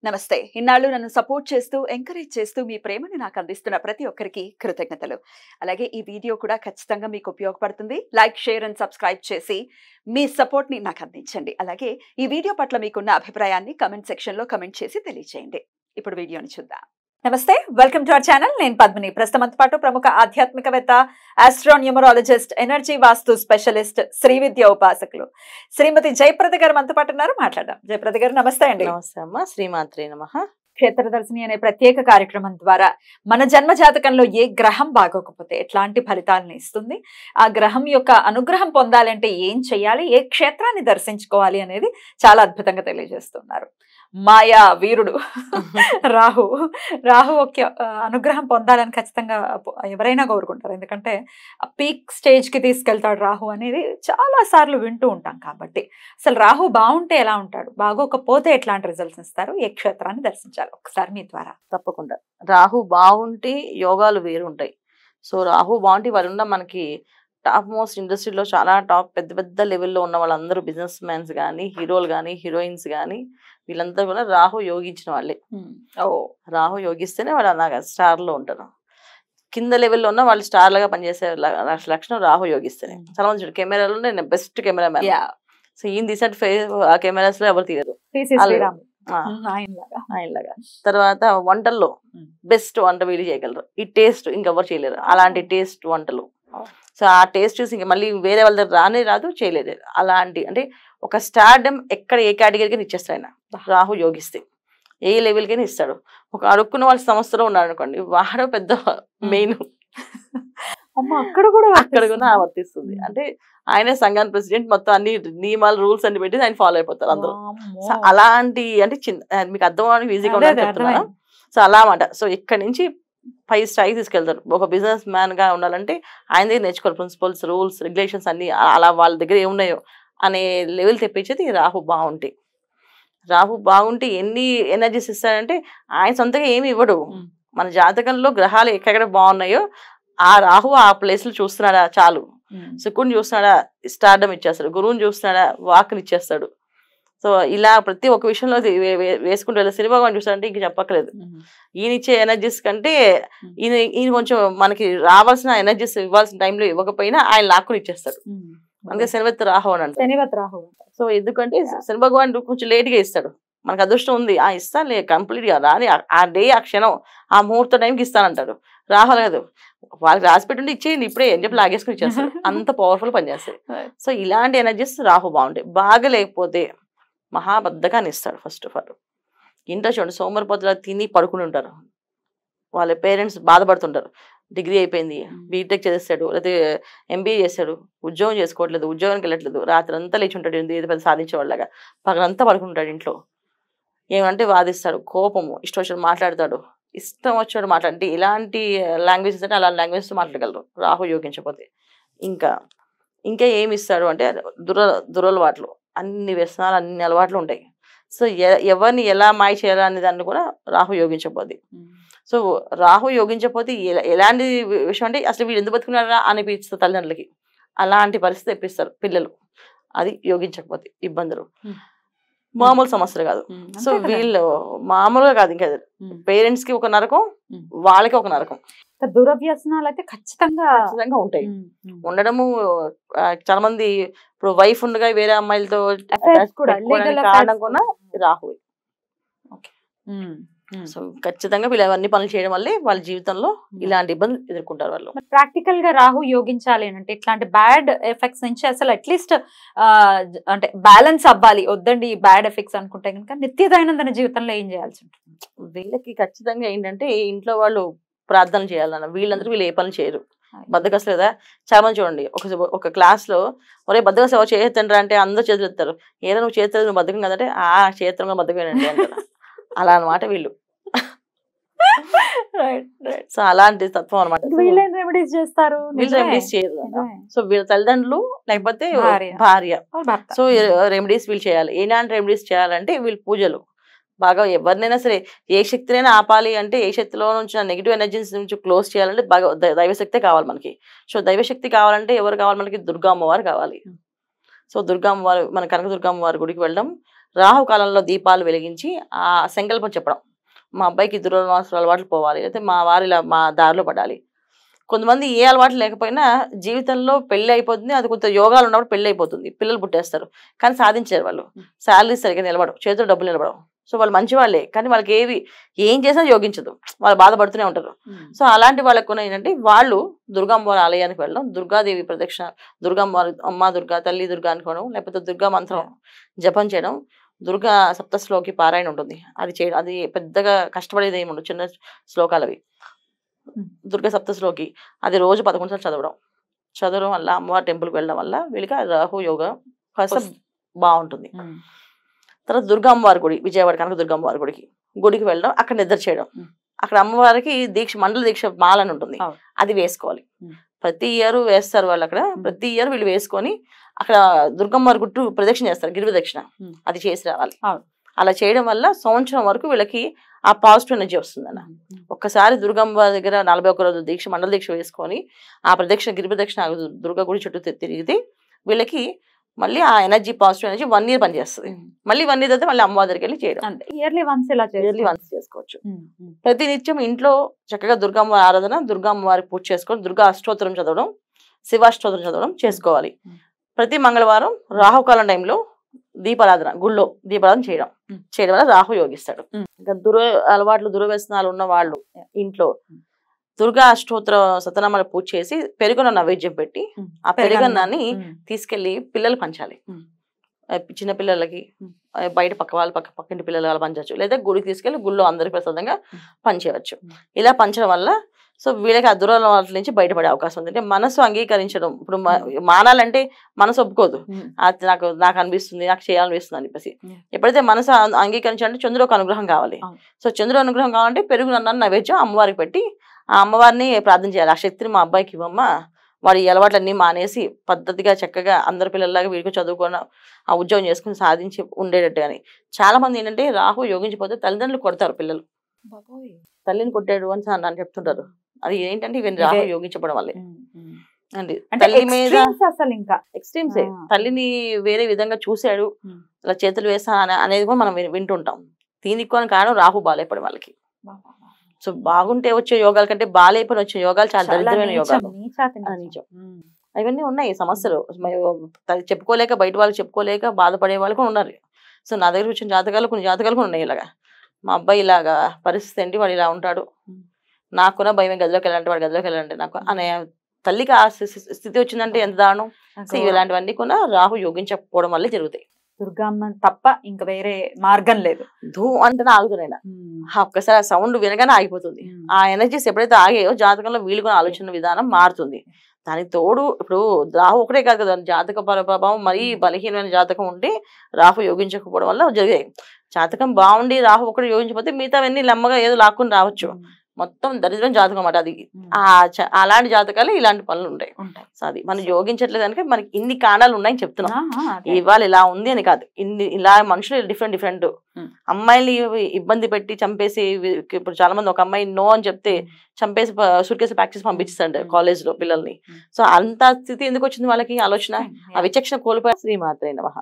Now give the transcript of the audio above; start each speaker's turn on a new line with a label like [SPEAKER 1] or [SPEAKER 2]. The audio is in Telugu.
[SPEAKER 1] నమస్తే. ఇన్నాళ్ళు నన్ను సపోర్ట్ చేస్తూ, ఎంకరేజ్ చేస్తూ మీ ప్రేమని నాకు అందిస్తున్న ప్రతి ఒక్కరికి కృతజ్ఞతలు. అలాగే ఈ వీడియో కూడా ఖచ్చితంగా మీకు ఉపయోగపడుతుంది. లైక్, షేర్ అండ్ సబ్స్క్రైబ్ చేసి మీ సపోర్ట్‌ని నాకు అందించండి. అలాగే ఈ వీడియో పట్ల మీకున్న అభిప్రాయాన్ని కామెంట్ సెక్షన్‌లో కామెంట్ చేసి తెలియజేయండి. ఇప్పుడు వీడియోని చూద్దాం. నమస్తే, వెల్కమ్ టు అవర్ ఛానల్. నేను పద్మిని. ప్రస్తుతంతో పాటు ప్రముఖ ఆధ్యాత్మికవేత్త, ఆస్ట్రోన్యూమరాలజిస్ట్, ఎనర్జీ వాస్తు స్పెషలిస్ట్, శ్రీ విద్య ఉపాసకులు శ్రీమతి జయప్రద గారు మనతో పాటు ఉన్నారు. మాట్లాడదాం. జయప్రద గారు నమస్తే అండి.
[SPEAKER 2] నమస్తే అమ్మ. శ్రీమాత్రే నమః.
[SPEAKER 1] క్షేత్రదర్శిని అనే ప్రత్యేక కార్యక్రమం ద్వారా మన జన్మ జాతకంలో ఏ గ్రహం బాగోకపోతే ఎట్లాంటి ఫలితాలను ఇస్తుంది, ఆ గ్రహం యొక్క అనుగ్రహం పొందాలంటే ఏం చేయాలి, ఏ క్షేత్రాన్ని దర్శించుకోవాలి అనేది చాలా అద్భుతంగా తెలియజేస్తున్నారు. మాయా వీరుడు రాహు ఒక అనుగ్రహం పొందాలని ఖచ్చితంగా ఎవరైనా కోరుకుంటారు. ఎందుకంటే ఆ పీక్ స్టేజ్ కి తీసుకెళ్తాడు రాహు అనేది చాలా సార్లు వింటూ ఉంటాం. కాబట్టి అసలు రాహు బాగుంటే ఎలా ఉంటాడు, బాగోకపోతే ఎట్లాంటి రిజల్ట్స్ ఇస్తారు, ఏ క్షేత్రాన్ని దర్శించాలి ఒకసారి మీ ద్వారా.
[SPEAKER 2] తప్పకుండా. రాహు బాగుంటే యోగాలు వేరుంటాయి. సో రాహు బాగుంటే వాళ్ళు ఉన్న మనకి టాప్ మోస్ట్ ఇండస్ట్రీలో చాలా టాప్ పెద్ద పెద్ద లెవెల్లో ఉన్న వాళ్ళందరూ బిజినెస్ మ్యాన్స్ కానీ, హీరోలు కానీ, హీరోయిన్స్ కానీ వీళ్ళంతా కూడా రాహు యోగించిన వాళ్ళే. రాహు యోగిస్తేనే వాళ్ళు అలాగా స్టార్లో ఉంటారు. కింద లెవెల్లో ఉన్న వాళ్ళు స్టార్లుగా పనిచేసే లక్షణం రాహు యోగిస్తేనే. చాలా మంది చూడు కెమెరాలో నేను బెస్ట్ కెమెరా మ్యాన్. సో ఈయన తీసినట్టు ఆ కెమెరాస్ లో ఎవరు తీయరు ఆయనలాగా. తర్వాత వంటల్లో బెస్ట్ వంట వీళ్ళు చేయగలరు. ఈ టేస్ట్ ఇంకెవరు చేయలేరు. అలాంటి టేస్ట్ వంటలు. సో ఆ టేస్ట్ చూసి ఇంకా మళ్ళీ వేరే వాళ్ళ దగ్గర రానే రాదు, చేయలేదు. అలాంటి అంటే ఒక స్టార్డమ్ ఎక్కడ ఏ కేటగిరీకైనా ఇచ్చేస్తాడు ఆయన రాహు యోగిస్తే. ఏ లెవెల్కైనా ఇస్తాడు. ఒక అడుక్కున్న వాళ్ళ సంస్థలో ఉన్నాడు అనుకోండి, వాడు పెద్ద మెయిన్
[SPEAKER 1] అక్కడ కూడా
[SPEAKER 2] వర్తిస్తుంది. అంటే ఆయనే సంఘాన్ని ప్రెసిడెంట్, మొత్తం అన్ని నియమాలు రూల్స్ అన్ని పెట్టి ఆయన ఫాలో అయిపోతారు అందరూ. సో అలాంటి అంటే చిన్న మీకు అర్థం అవడానికి ఈజీగా ఉండాలని చెప్తున్నాను. సో అలా అన్నమాట. సో ఇక్కడ నుంచి పై స్థాయికి తీసుకెళ్తారు. ఒక బిజినెస్ మ్యాన్ గా ఉండాలంటే ఆయన దగ్గర నేర్చుకోవాలి. ప్రిన్సిపల్స్, రూల్స్, రెగ్యులేషన్స్ అన్ని అలా వాళ్ళ దగ్గర ఏమున్నాయో అనే లెవెల్ తెప్పించేది రాహు బాగుంటే. రాహు బాగుంటే ఎన్ని ఎనర్జీస్ ఇస్తాడంటే ఆయన సొంతగా ఏమి ఇవ్వడు. మన జాతకంలో గ్రహాలు ఎక్కడెక్కడ బాగున్నాయో ఆ రాహు ఆ ప్లేస్ లో చూస్తున్నాడా చాలు. శుకుని చూస్తున్నాడా స్టార్డమ్ ఇచ్చేస్తాడు. గురువుని చూస్తున్నాడా వాక్ని ఇచ్చేస్తాడు. సో ఇలా ప్రతి ఒక్క విషయంలో వేసుకుంటూ వెళ్ళి శని భగవాన్ చూస్తాడంటే ఇంక చెప్పక్కలేదు. ఈయన ఇచ్చే ఎనర్జీస్ కంటే ఈయన కొంచెం మనకి రావాల్సిన ఎనర్జీస్ ఇవ్వాల్సిన టైంలో ఇవ్వకపోయినా ఆయన లాక్కుని ఇచ్చేస్తాడు. అందుకే శనివత్ రాహు అని అంటారు. సో ఎందుకంటే శని భగవాన్ కొంచెం లేట్ గా ఇస్తాడు. మనకు అదృష్టం ఉంది ఇస్తాను కంప్లీట్ గా రాని ఆ డే ఆ క్షణం ఆ ముహూర్త టైంకి ఇస్తానంటాడు. రాహు లేదు, వాళ్ళకి రాసి పెట్టుంటే ఇచ్చేయండి ఇప్పుడే అని చెప్పి లాగేసుకుని ఇచ్చేస్తాడు. అంత పవర్ఫుల్ పనిచేస్తాయి. సో ఇలాంటి ఎనర్జీస్ రాహు బాగుంటాయి. బాగా లేకపోతే మహాబద్ధకాన్ని ఇస్తాడు. ఫస్ట్ ఆఫ్ ఆల్ ఇంట్లో చూడండి, సోమరిపోతులా తిని పడుకుని ఉంటారు. వాళ్ళ పేరెంట్స్ బాధపడుతుంటారు. డిగ్రీ అయిపోయింది, బీటెక్ చేస్తాడు, లేకపోతే ఎంబీఏ చేస్తాడు, ఉద్యోగం చేసుకోవట్లేదు, ఉద్యోగానికి వెళ్ళట్లేదు, రాత్రి అంతా లేచి ఉంటాడు ఏదో పెద్ద సాధించేవాళ్ళగా. పగలంతా పడుకుంటాడు ఇంట్లో. ఏమంటే వాదిస్తాడు, కోపము, ఇష్టం వచ్చినట్టు మాట్లాడతాడు, ఇష్టం వచ్చినట్టు మాట్లాడి ఇలాంటి లాంగ్వేజెస్ అంటే అలాంటి లాంగ్వేజెస్ మాట్లాడగలరు రాహు యోగించకపోతే. ఇంకా ఏమి ఇస్తాడు అంటే దురలవాట్లు, అన్ని వ్యసనాలు, అన్ని అలవాట్లు ఉంటాయి. సో ఎవరిని ఎలా మాయ చేయాలనే దాన్ని కూడా రాహు యోగించకపోతే. సో రాహు యోగించకపోతే ఎలాంటి విషయం అంటే అసలు వీడు ఎందుకు బతుకున్నారా అనిపిస్తుంది తల్లిదండ్రులకి. అలాంటి పరిస్థితి తెప్పిస్తారు పిల్లలు. అది యోగించకపోతే ఇబ్బందులు, మామూలు సమస్యలు కాదు. సో వీళ్ళు మామూలుగా కాదు, ఇంకా పేరెంట్స్ కి ఒక నరకం, వాళ్ళకి ఒక నరకం.
[SPEAKER 1] దురవ్యసనాలు అయితే ఖచ్చితంగా
[SPEAKER 2] ఉంటాయి. ఉండడము చాలా మంది ఇప్పుడు వైఫ్ ఉండగా వేరే అమ్మాయిలతో కారణం కూడా రాహు. సో ఖచ్చితంగా వీళ్ళు అవన్నీ పనులు చేయడం వల్లే వాళ్ళ జీవితంలో ఇలాంటి ఇబ్బందులు ఎదుర్కొంటారు వాళ్ళు.
[SPEAKER 1] ప్రాక్టికల్ గా రాహు యోగించాలి అంటే ఇట్లాంటి బ్యాడ్ ఎఫెక్ట్స్ నుంచి అసలు అట్లీస్ట్ అంటే బ్యాలెన్స్ అవ్వాలి. వద్దండి ఈ బ్యాడ్ ఎఫెక్ట్స్ అనుకుంటే కనుక నిత్య దైనందిన జీవితంలో ఏం చేయాల్సి ఉంటుంది?
[SPEAKER 2] వీళ్ళకి ఖచ్చితంగా ఏంటంటే ఇంట్లో వాళ్ళు ప్రార్థనలు చేయాలన్న. వీళ్ళందరూ వీళ్ళు ఏ పనులు చేయరు, బద్దకస్తులు కదా. చాలా మంది చూడండి, ఒక క్లాస్ లో ఒరే బద్దకస్తు ఎవరు చేతండ్రా అంటే అందరూ చేతులు ఎత్తారు. ఏదో నువ్వు చేతులు నువ్వు బద్దకం కదంటే ఆ చేతంగా బద్దకమేనండి అంటారు. అలా అనమాట వీళ్ళు. సో అలాంటి తత్వం అనమాట.
[SPEAKER 1] వీళ్ళు రెమెడీస్ చేస్తారు,
[SPEAKER 2] వీళ్ళు రెమెడీస్ చేయరు. సో వీళ్ళ తల్లిదండ్రులు లేకపోతే భార్య, సో రెమెడీస్ వీళ్ళు చేయాలి. ఎలాంటి రెమెడీస్ చేయాలంటే వీళ్ళు పూజలు బాగా, ఎవరినైనా సరే ఏ శక్తినైనా ఆపాలి అంటే, ఏ శక్తిలో నుంచి నెగిటివ్ ఎనర్జీస్ నుంచి క్లోజ్ చేయాలంటే బాగా దైవశక్తే కావాలి మనకి. సో దైవశక్తి కావాలంటే ఎవరు కావాలి మనకి? దుర్గా అమ్మవారు కావాలి. సో దుర్గమ్మ వారు మన కనకదుర్గమ్మ వారి గుడికి వెళ్ళడం, రాహుకాలంలో దీపాలు వెలిగించి ఆ సంకల్పం చెప్పడం, మా అబ్బాయికి దుర్వాసన అలవాట్లు పోవాలి, అయితే మా వారు ఇలా మా దారిలో పడాలి. కొంతమంది ఏ అలవాట్లు లేకపోయినా జీవితంలో పెళ్లి అయిపోతుంది, అది కొంత యోగాలు ఉన్నప్పుడు పెళ్లి అయిపోతుంది, పిల్లలు పుట్టేస్తారు, కానీ సాధించారు వాళ్ళు. శాలరీ సరిగ్గా నిలబడవు, చేతిలో డబ్బులు నిలబడవు. సో వాళ్ళు మంచి వాళ్ళే, కానీ వాళ్ళకి ఏం చేసినా యోగించదు, వాళ్ళు బాధపడుతూనే ఉంటారు. సో అలాంటి వాళ్ళకు ఏంటంటే వాళ్ళు దుర్గమ్మవారి ఆలయానికి వెళ్ళడం, దుర్గాదేవి ప్రదక్షిణ, దుర్గమ్మవారి అమ్మ దుర్గా, తల్లి దుర్గా అనుకోవడం, లేకపోతే దుర్గా మంత్రం జపం చేయడం, దుర్గా సప్తశ్లోకి పారాయణ ఉంటుంది, అది చేయడం. అది పెద్దగా కష్టపడేది ఏమి ఉండదు, చిన్న శ్లోకాలు అవి. దుర్గా సప్తశ్లోకి అది రోజు 11 సార్లు చదవడం వల్ల, అమ్మవారి టెంపుల్కి వెళ్ళడం వల్ల వీళ్ళకి రాహు యోగం కాస్త బాగుంటుంది. తర్వాత దుర్గా అమ్మవారి గుడి, విజయవాడ కనుక దుర్గా అమ్మవారి గుడికి వెళ్ళడం, అక్కడ నిద్ర చేయడం. అక్కడ అమ్మవారికి దీక్ష, మండల దీక్ష మాల అని ఉంటుంది, అది వేసుకోవాలి. ప్రతి ఇయర్ వేస్తారు వాళ్ళు అక్కడ, ప్రతి ఇయర్ వీళ్ళు వేసుకొని అక్కడ దుర్గమ్మవారి గుట్టు ప్రదక్షిణ చేస్తారు, గిరి ప్రదక్షిణ, అది చేసి రావాలి. అలా చేయడం వల్ల సంవత్సరం వరకు వీళ్ళకి ఆ పాజిటివ్ ఎనర్జీ వస్తుంది అన్న. ఒక్కసారి దుర్గమ్మ దగ్గర 41 రోజుల దీక్ష, మండల దీక్ష వేసుకొని ఆ ప్రదక్షిణ, గిరి ప్రదక్షిణ దుర్గా గుడి చుట్టూ తిరిగితే వీళ్ళకి మళ్ళీ ఆ ఎనర్జీ, పాజిటివ్ ఎనర్జీ 1 year పనిచేస్తుంది. మళ్ళీ 1 year అయితే మళ్ళీ అమ్మవారి దగ్గరికి వెళ్ళి చేయడం.
[SPEAKER 1] ఇయర్లీ వన్స్
[SPEAKER 2] చేసుకోవచ్చు. ప్రతి నిత్యం ఇంట్లో చక్కగా దుర్గమ్మ ఆరాధన, దుర్గమ్మవారి పూజ చేసుకోవడం, దుర్గా అష్టోత్తరం చదవడం, శివాష్టోత్తరం చదవడం చేసుకోవాలి. ప్రతి మంగళవారం రాహుకాలం టైంలో దీపారాధన, గుళ్ళో దీపారాధన చేయడం వల్ల రాహు యోగిస్తాడు. ఇంకా అలవాట్లు, దుర్వ్యసనాలు ఉన్న వాళ్ళు ఇంట్లో దుర్గా అష్టోత్తర సతనామాల పూజ చేసి పెరుగున నైవేద్యం పెట్టి ఆ పెరుగన్నాన్ని తీసుకెళ్లి పిల్లలు పంచాలి. చిన్న పిల్లలకి, బయట పక్కింటి పిల్లలు అలా పంచవచ్చు, లేదా గుడికి తీసుకెళ్లి గుళ్ళో అందరికి ప్రసాదంగా పంచేయవచ్చు. ఇలా పంచడం వల్ల సో వీళ్ళకి ఆ దురలవాట్ల నుంచి బయటపడే అవకాశం ఉంది. అంటే మనసు అంగీకరించడం, ఇప్పుడు మానాలంటే మనసు ఒప్పుకోదు, నాకు అనిపిస్తుంది, నాకు చేయాలనిపిస్తుంది అని చెప్పేసి. ఎప్పుడైతే మనసు అంగీకరించాలంటే చంద్రుడు ఒక అనుగ్రహం కావాలి. సో చంద్రుడు అనుగ్రహం కావాలంటే పెరుగు అన్నాన్ని నైవేద్యం అమ్మవారికి పెట్టి ఆ అమ్మవారిని ప్రార్థన చేయాలి. ఆ శక్తిని మా అబ్బాయికి ఇవ్వమ్మ, వాడి అలవాట్లన్నీ మానేసి పద్ధతిగా చక్కగా అందరి పిల్లల్లాగా వీడికి చదువుకొని ఆ ఉద్యోగం చేసుకుని సాధించి ఉండేటట్టు. అని చాలా మంది ఏంటంటే రాహు యోగించిపోతే తల్లిదండ్రులు కొడతారు, పిల్లలు తల్లిని కొట్టాడు అని నన్ను చెప్తుంటారు. అది ఏంటంటే ఇవన్నీ రాహు యోగించడం వల్లే అండి. తల్లి మీద
[SPEAKER 1] అసలు ఇంకా
[SPEAKER 2] ఎక్స్ట్రీమ్సే, తల్లిని వేరే విధంగా చూశాడు, అలా చేతులు వేసా అనేది కూడా మనం వింటుంటాం. దీనికి కొన్ని కారణం రాహు బాలేపడం వాళ్ళకి. సో బాగుంటే వచ్చే యోగాల కంటే బాలేపని వచ్చే యోగాలు చాలా దరిద్రమైన యోగాలు, అవన్నీ ఉన్నాయి సమస్యలు. చెప్పుకోలేక, బయట వాళ్ళకి చెప్పుకోలేక బాధపడే వాళ్ళు కూడా ఉన్నారు. సో నా దగ్గర వచ్చిన జాతకాలు, కొన్ని జాతకాలు కూడా ఉన్నాయి ఇలాగా, మా అబ్బాయి ఇలాగా పరిస్థితి ఏంటి, వాడు ఇలా ఉంటాడు, నాకున్న భయం, గదిలోకి వెళ్ళాలంటే వాడు గదిలోకి వెళ్ళాలంటే నాకు అనే తల్లికి ఆ స్థితి వచ్చిందంటే ఎంత దారుణం. సో ఇలాంటివన్నీ కూడా రాహు యోగించకపోవడం వల్లే జరుగుతాయి.
[SPEAKER 1] దుర్గమ్మ తప్ప ఇంకా వేరే మార్గం లేదు.
[SPEAKER 2] ధూ అంటేనే ఆగుతున్నాయి, ఒక్కసారి ఆ సౌండ్ వినగానే ఆగిపోతుంది. ఆ ఎనర్జీస్ ఎప్పుడైతే ఆగాయో జాతకంలో వీళ్ళు కూడా ఆలోచన విధానం మారుతుంది. దానికి తోడు ఇప్పుడు రాహు ఒకటే కాదు కదా, జాతక ప్రభావం మరీ బలహీనమైన జాతకం ఉంటే రాహు యోగించకపోవడం వల్ల జరిగాయి. జాతకం బాగుండి రాహు ఒకటి యోగించకపోతే మిగతావన్నీ లమ్మగా ఏదో లాక్కుని రావచ్చు. మొత్తం దరిద్రం జాతకం అన్నమాట అది. అలాంటి జాతకాలు ఇలాంటి పనులు ఉంటాయి. సో అది మనం యోగించట్లేదు కనుక మనకి ఇన్ని కారణాలు ఉన్నాయని చెప్తున్నాం. ఇవాళ ఇలా ఉంది అని కాదు, ఇలా మనుషులు డిఫరెంట్ అమ్మాయిల్ని ఇబ్బంది పెట్టి చంపేసి, ఇప్పుడు చాలా మంది ఒక అమ్మాయి నో అని చెప్తే చంపేసి సుర్కేసి ప్యాక్ చేసి పంపించేస్తాండి కాలేజ్ లో పిల్లల్ని. సో అంత స్థితి ఎందుకు వచ్చింది వాళ్ళకి ఆలోచన, ఆ విచక్షణ కోల్పోయి. శ్రీమాత్రే నమః.